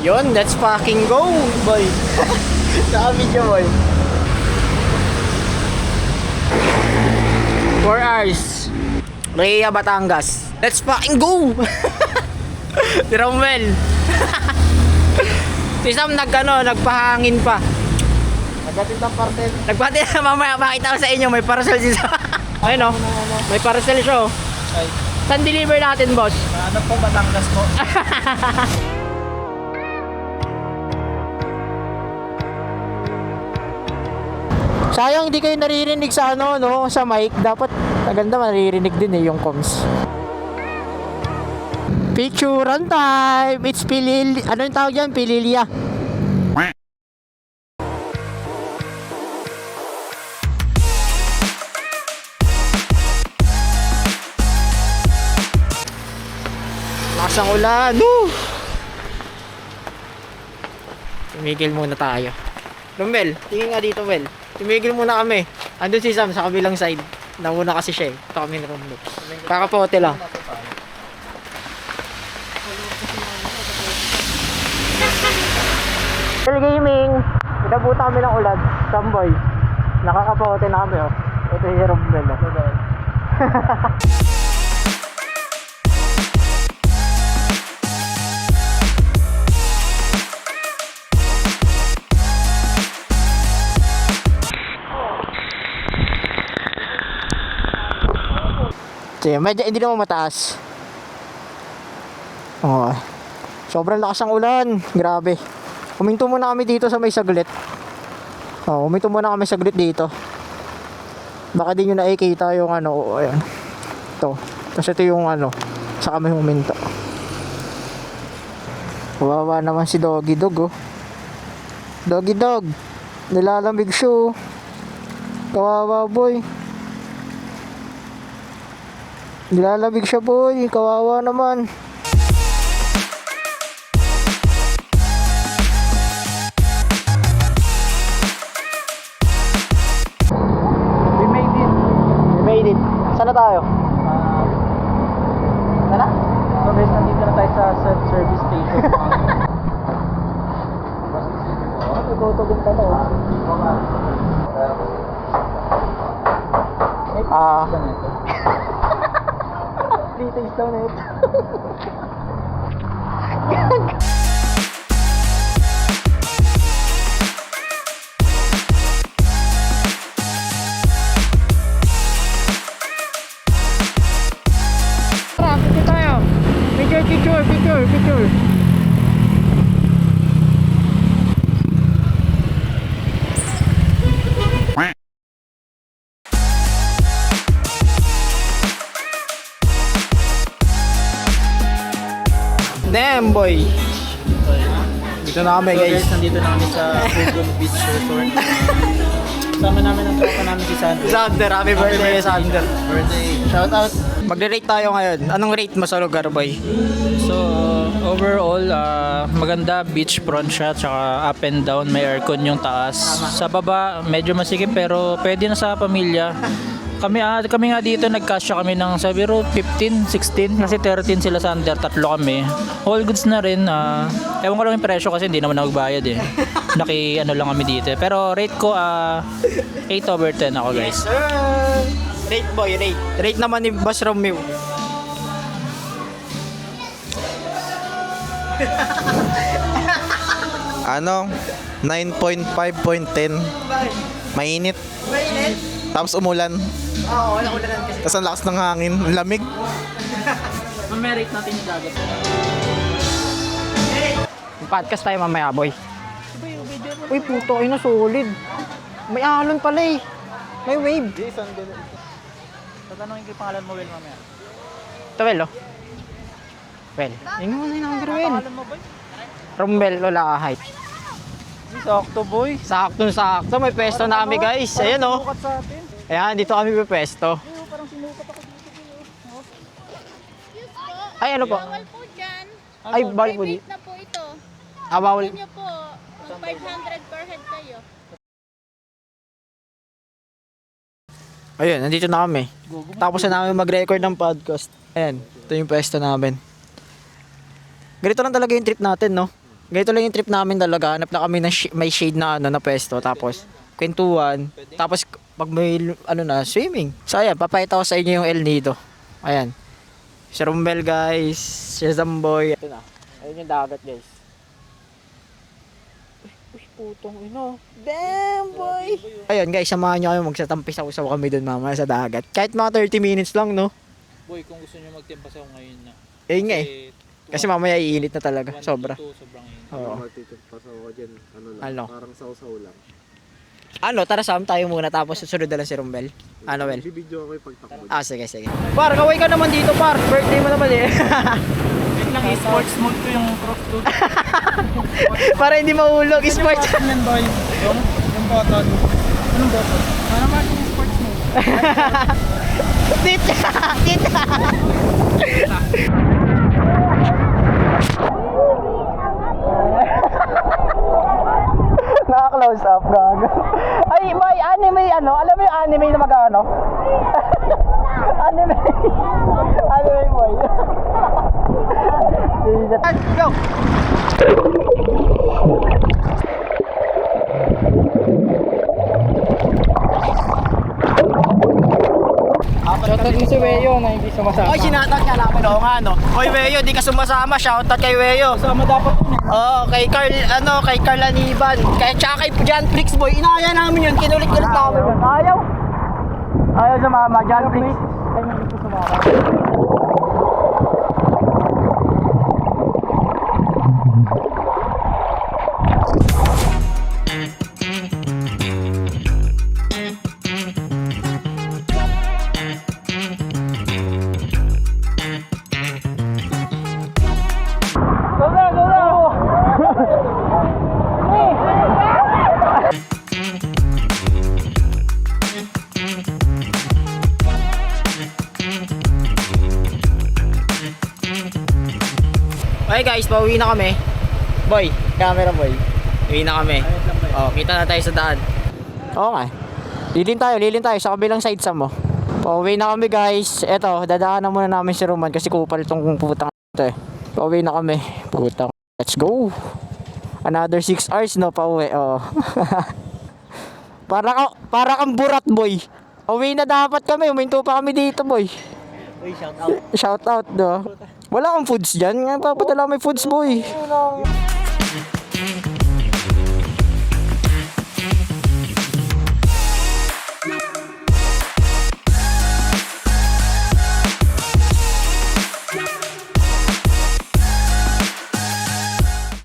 Yun, let's fucking go, boy. Sa video, boy. 4 hours. Rhea, Batangas. Let's fucking go! Si Romel. Si Sam nagpahangin pa. Nagbatid ng parcel. Nagpatid na mamaya, makita ko sa inyo, may parcel si Sam. Ayun o, may parcel siya o. Ay, Saan deliver natin, boss? ano po, Batangas po. Sayang hindi kayo naririnig sa ano, no, sa mic. Dapat maganda maririnig din eh yung comms. Picturean time! It's ano yung tawag yan? Pililia. Lakas ang ulan! Woo! Tumigil muna tayo. Romel, tingin nga dito, Mel. Tumigil muna kami. Andun si Sam sa kabilang side. Nauna kasi siya eh. Ito kami ni Romel. Kakapote lang. Well, gaming. Inabuta kami ng ulan. Samboy. Nakakapote na kami oh. Ito si Romel oh. Sige, medyo hindi naman mataas. Oh. Sobrang lakas ng ulan. Grabe. Huminto muna kami dito sa may saglit. Oh, huminto muna kami saglit dito. Baka di nyo nakikita yung ano, ayan. Ito. Kasi ito yung ano, sa kami huminto. Kawawa naman si Doggy Dog, oh. Doggy Dog. Nilalamig siya, oh. Kawawa, boy. Nilalamig siya, boy. Kawawa naman. We made it. We made it. Saan na tayo? Sana? So guys, nandito na tayo sa self-service station. Nagtutugin ka na, oh. Details daw na ito. Tara, dito tayo. Picture. Damn, boy. Dito na kami, So guys. guys, nandito na kami sa Pugon Beach Resort. Kasama namin ang tropa namin si Sander. Sander, happy birthday, Sander. Birthday. Shout out. Magre-rate tayo ngayon. Anong rate mo sa lugar, boy? So, overall, maganda beachfront siya, tsaka up and down, may aircon yung taas. Sa baba, medyo masikip pero pwede na sa pamilya. Kami nga dito nagkasya kami ng sabiro 15, 16 kasi 13 sila sa under, tatlo kami. All goods na rin. Ewan ko lang yung presyo kasi hindi naman ako magbayad eh. Ano lang kami dito. Pero rate ko 8/10 ako, guys. Sir! Rate, boy, rate. Rate naman ni Boss Romeo. Ano? 9.5.10. Mainit. Mainit? Tapos umulan. Oo, wala ulanan kasi. Tapos ang lakas ng hangin. Ang lamig. Mamerate natin yung dagat. Podcast tayo mamaya, boy. Uy, puto, ay na solid. May alon pala eh. May wave. Tatanungin ko yung pangalan mo, Will, mamaya. Ito, Well, oh. Well, yun mo na yung number, Well. Pangalan mo, boy? Rombel, wala ka height. Sakto, boy. Sakto. May pwesto na kami, guys. Ayan, oh. Sinukat sa atin. Ayan, dito kami may pwesto. Parang sinukat ako dito. Ay, ano po? Bawal po dyan. Ay, balik po Private dito. na po ito. Bawal. Gusto nyo po, mag 500 per head kayo. Ayun, nandito na kami. Tapos na namin mag-record ng podcast. Ayan, ito yung pwesto namin. Ganito lang talaga yung trip natin, no? Ganito lang yung trip namin talaga. Hanap na kami ng may shade na ano na pwesto. Tapos, kwentuhan. Tapos, pag may ano na, swimming. So, ayan, papayita ko sa inyo yung El Nido. Ayan. Si Rumbel, guys. Si Zamboy. Ito na. Ayun yung dagat, guys. Uy, putong ino. Damn, boy. Ayun, guys, samahan nyo kami. Magsatampisaw-saw kami dun mamaya sa dagat. Kahit mga 30 minutes lang, no? Boy, kung gusto niyo magtimpasaw ngayon na. Ayun nga eh. Kasi mamaya iinit na talaga. Sobra. Sobrang init. Oo. Matitipasaw ko dyan, ano lang, Ano? parang sausaw lang. Ano, tara sam tayo muna tapos susunod na lang si Rumbel. Ano, Well? Bibidyo ako yung pagtakbo. Ah, sige, sige. Par, kaway ka naman dito, par. Birthday mo naman eh. Lang sports mode ko yung crop to. Para hindi mahulog, sports. Yan boy. Yung button. Anong button? Ano naman yung sports mode? Tita! Tita! Naka-close up, gago. Ay, may anime, ano? Alam mo yung anime na mag-ano? Anime. Anime, boy. Go! Shoutout mo si Weyo na hindi sumasama. Oy, shoutout ka namin. Oo nga, no? Oy, Weyo, di ka sumasama. Shoutout kay Weyo. Sama dapat yun eh. Oo, kay Carl Aniban. Tsaka kay John Flix, boy. Inaya namin yun. Kinulit-kulit namin yun. Ayaw. Ayaw sumama. John Flix. Ay, hindi ko sumama. Go na, go na. Okay guys, pauwi na kami. Boy, camera boy. Uwi na kami. Oh, kita na tayo sa daan. Oo nga. Lilin tayo sa kabilang side sa mo. Pauwi na kami guys. Eto, dadaanan muna namin si Roman kasi kupal itong putang ito eh. Pauwi na kami. Putang. Let's go. Another 6 hours no pauwi. Oh. para kang burat boy. Uwi na dapat kami. Uminto pa kami dito boy. Uy, shout out. Shout out do. Wala kang foods dyan. Nga papadala may foods boy.